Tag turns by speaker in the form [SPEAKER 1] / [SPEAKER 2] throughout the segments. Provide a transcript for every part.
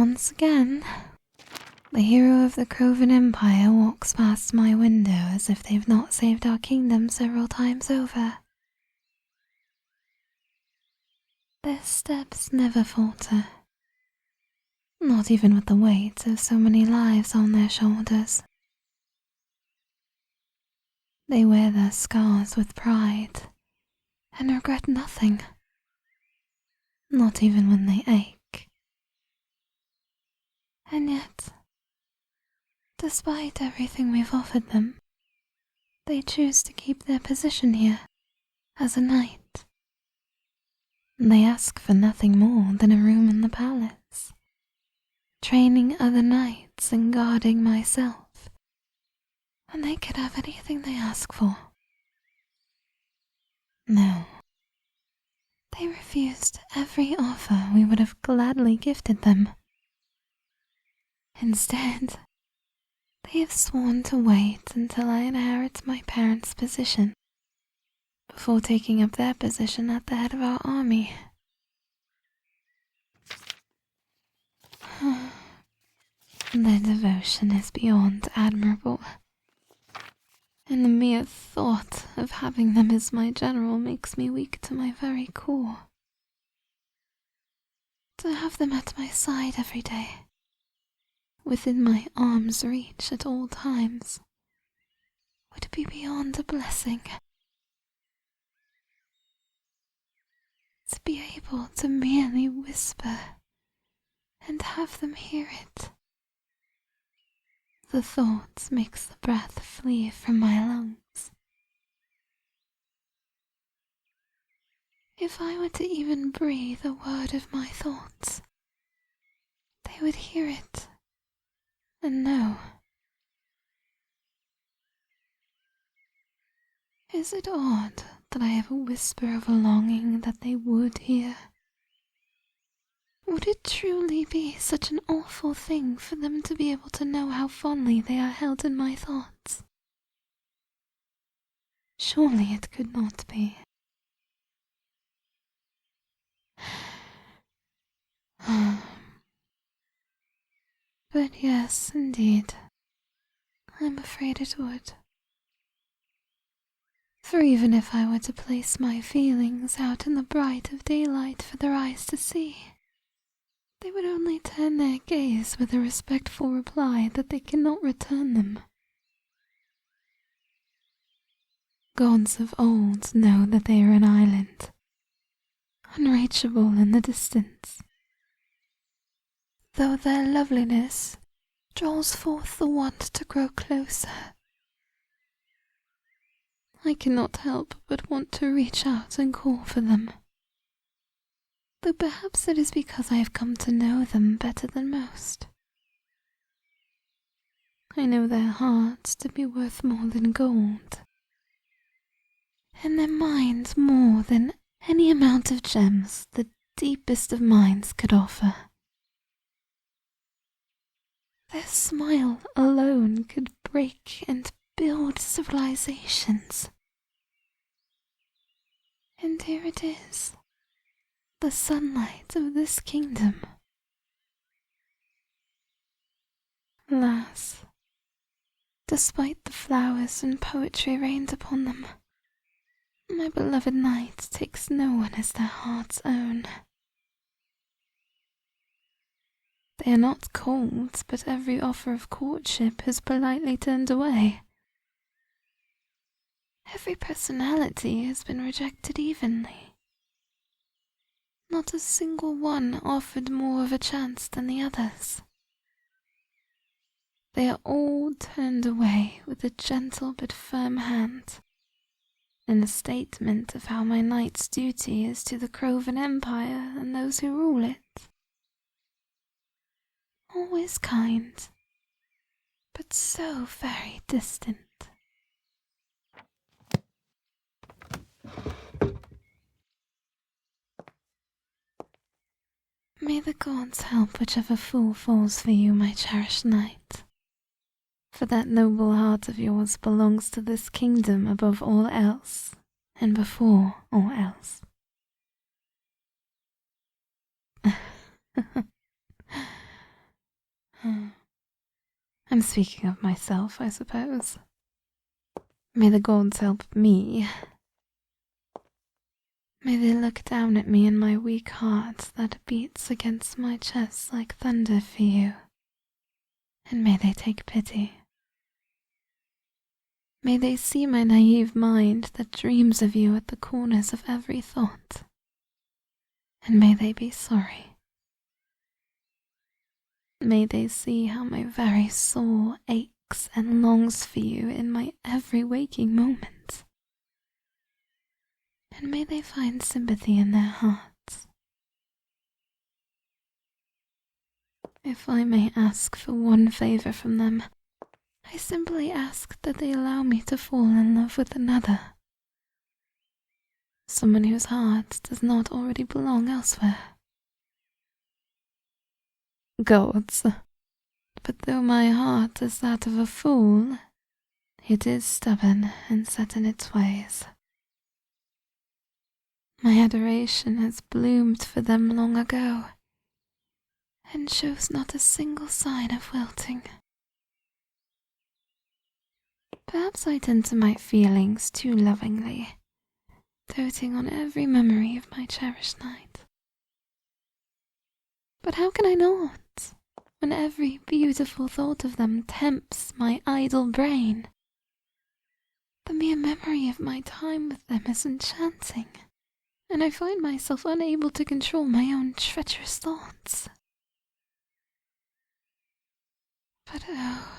[SPEAKER 1] once again, the hero of the Kroven Empire walks past my window as if they've not saved our kingdom several times over. Their steps never falter, not even with the weight of so many lives on their shoulders. They wear their scars with pride and regret nothing, not even when they ache. And yet, despite everything we've offered them, they choose to keep their position here as a knight. They ask for nothing more than a room in the palace, training other knights and guarding myself, and they could have anything they ask for. No, they refused every offer we would have gladly gifted them. Instead, they have sworn to wait until I inherit my parents' position before taking up their position at the head of our army. Their devotion is beyond admirable, and the mere thought of having them as my general makes me weak to my very core. To have them at my side every day, within my arm's reach at all times, would be beyond a blessing. To be able to merely whisper and have them hear it. The thought makes the breath flee from my lungs. If I were to even breathe a word of my thoughts, they would hear it and know. Is it odd that I have a whisper of a longing that they would hear? Would it truly be such an awful thing for them to be able to know how fondly they are held in my thoughts? Surely it could not be. But yes, indeed, I'm afraid it would. For even if I were to place my feelings out in the bright of daylight for their eyes to see, they would only turn their gaze with a respectful reply that they cannot return them. Gods of old know that they are an island, unreachable in the distance, though their loveliness draws forth the want to grow closer. I cannot help but want to reach out and call for them, though perhaps it is because I have come to know them better than most. I know their hearts to be worth more than gold, and their minds more than any amount of gems the deepest of minds could offer. Their smile alone could break and build civilizations. And here it is, the sunlight of this kingdom. Alas, despite the flowers and poetry rained upon them, my beloved knight takes no one as their heart's own. They are not cold, but every offer of courtship is politely turned away. Every personality has been rejected evenly. Not a single one offered more of a chance than the others. They are all turned away with a gentle but firm hand, in a statement of how my knight's duty is to the Kroven Empire and those who rule it. Always kind, but so very distant. May the gods help whichever fool falls for you, my cherished knight, for that noble heart of yours belongs to this kingdom above all else, and before all else. I'm speaking of myself, I suppose. May the gods help me. May they look down at me and my weak heart that beats against my chest like thunder for you, and may they take pity. May they see my naive mind that dreams of you at the corners of every thought, and may they be sorry. May they see how my very soul aches and longs for you in my every waking moment, and may they find sympathy in their hearts. If I may ask for one favor from them, I simply ask that they allow me to fall in love with another, someone whose heart does not already belong elsewhere. Gods, but though my heart is that of a fool, it is stubborn and set in its ways. My adoration has bloomed for them long ago, and shows not a single sign of wilting. Perhaps I tend to my feelings too lovingly, doting on every memory of my cherished night. But how can I not, when every beautiful thought of them tempts my idle brain? The mere memory of my time with them is enchanting, and I find myself unable to control my own treacherous thoughts. But oh,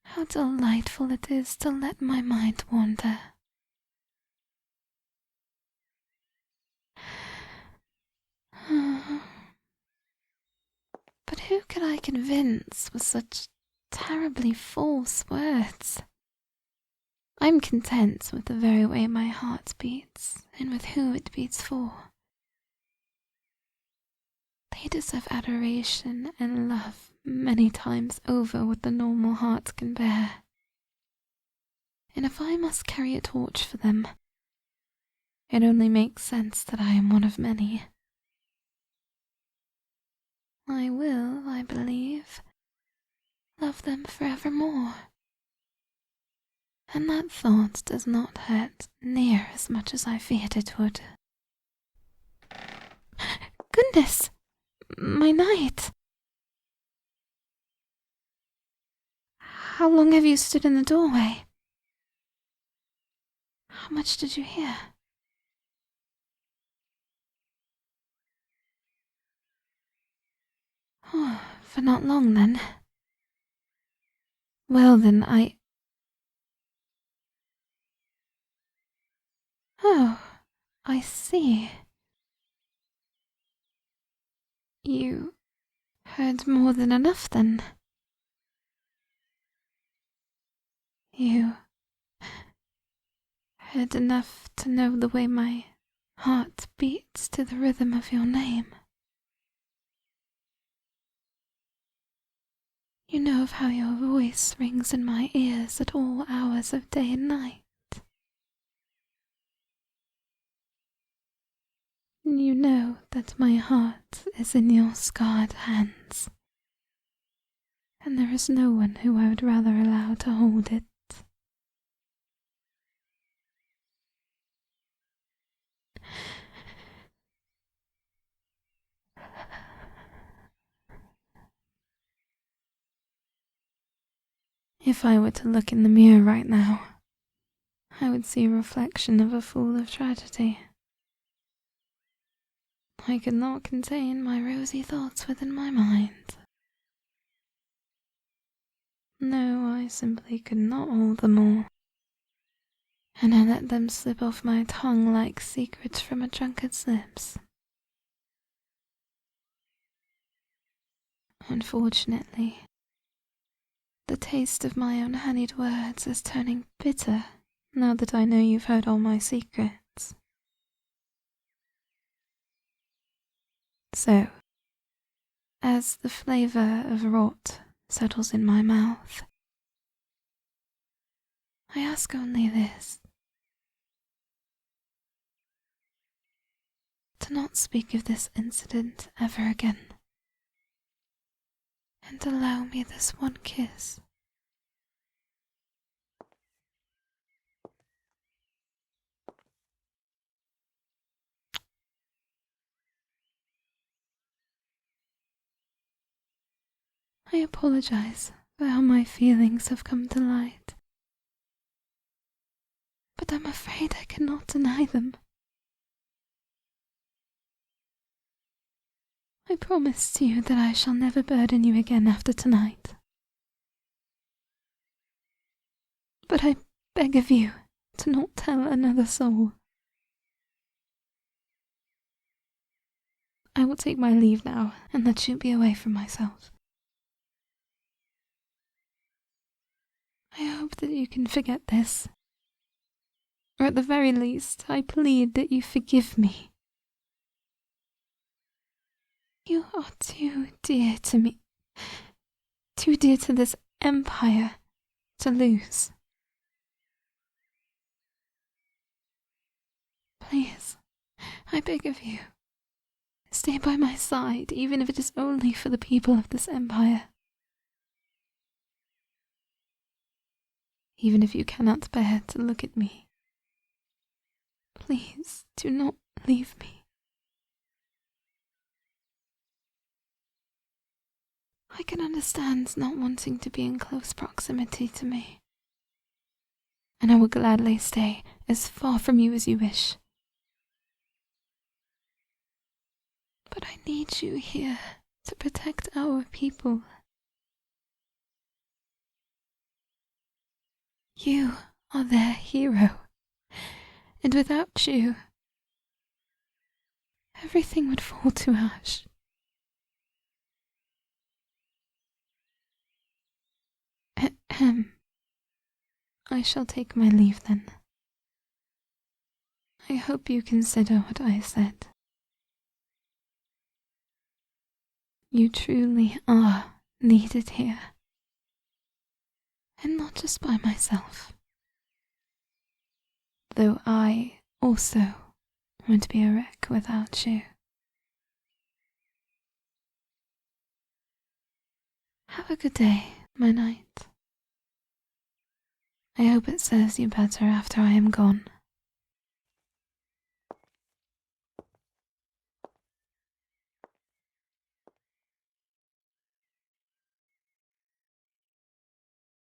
[SPEAKER 1] how delightful it is to let my mind wander. But who could I convince with such terribly false words? I'm content with the very way my heart beats, and with who it beats for. They deserve adoration and love many times over what the normal heart can bear. And if I must carry a torch for them, it only makes sense that I am one of many. I will, I believe, love them forevermore. And that thought does not hurt near as much as I feared it would. Goodness! My knight! How long have you stood in the doorway? How much did you hear? Oh, for not long then. Well then, Oh, I see. You heard more than enough then. You heard enough to know the way my heart beats to the rhythm of your name. You know of how your voice rings in my ears at all hours of day and night. You know that my heart is in your scarred hands, and there is no one who I would rather allow to hold it. If I were to look in the mirror right now, I would see a reflection of a fool of tragedy. I could not contain my rosy thoughts within my mind. No, I simply could not hold them all, and I let them slip off my tongue like secrets from a drunkard's lips. Unfortunately, the taste of my own honeyed words is turning bitter now that I know you've heard all my secrets. So, as the flavor of rot settles in my mouth, I ask only this: to not speak of this incident ever again. and allow me this one kiss. I apologize for how my feelings have come to light, but I'm afraid I cannot deny them. I promise to you that I shall never burden you again after tonight. But I beg of you to not tell another soul. I will take my leave now and let you be away from myself. I hope that you can forget this. Or at the very least, I plead that you forgive me. You are too dear to me, too dear to this empire to lose. Please, I beg of you, stay by my side, even if it is only for the people of this empire. Even if you cannot bear to look at me, please do not leave me. I can understand not wanting to be in close proximity to me, and I will gladly stay as far from you as you wish. But I need you here to protect our people. You are their hero, and without you, everything would fall to ash. I shall take my leave then. I hope you consider what I said. You truly are needed here, and not just by myself, though I also would be a wreck without you. Have a good day, my knight. I hope it serves you better after I am gone.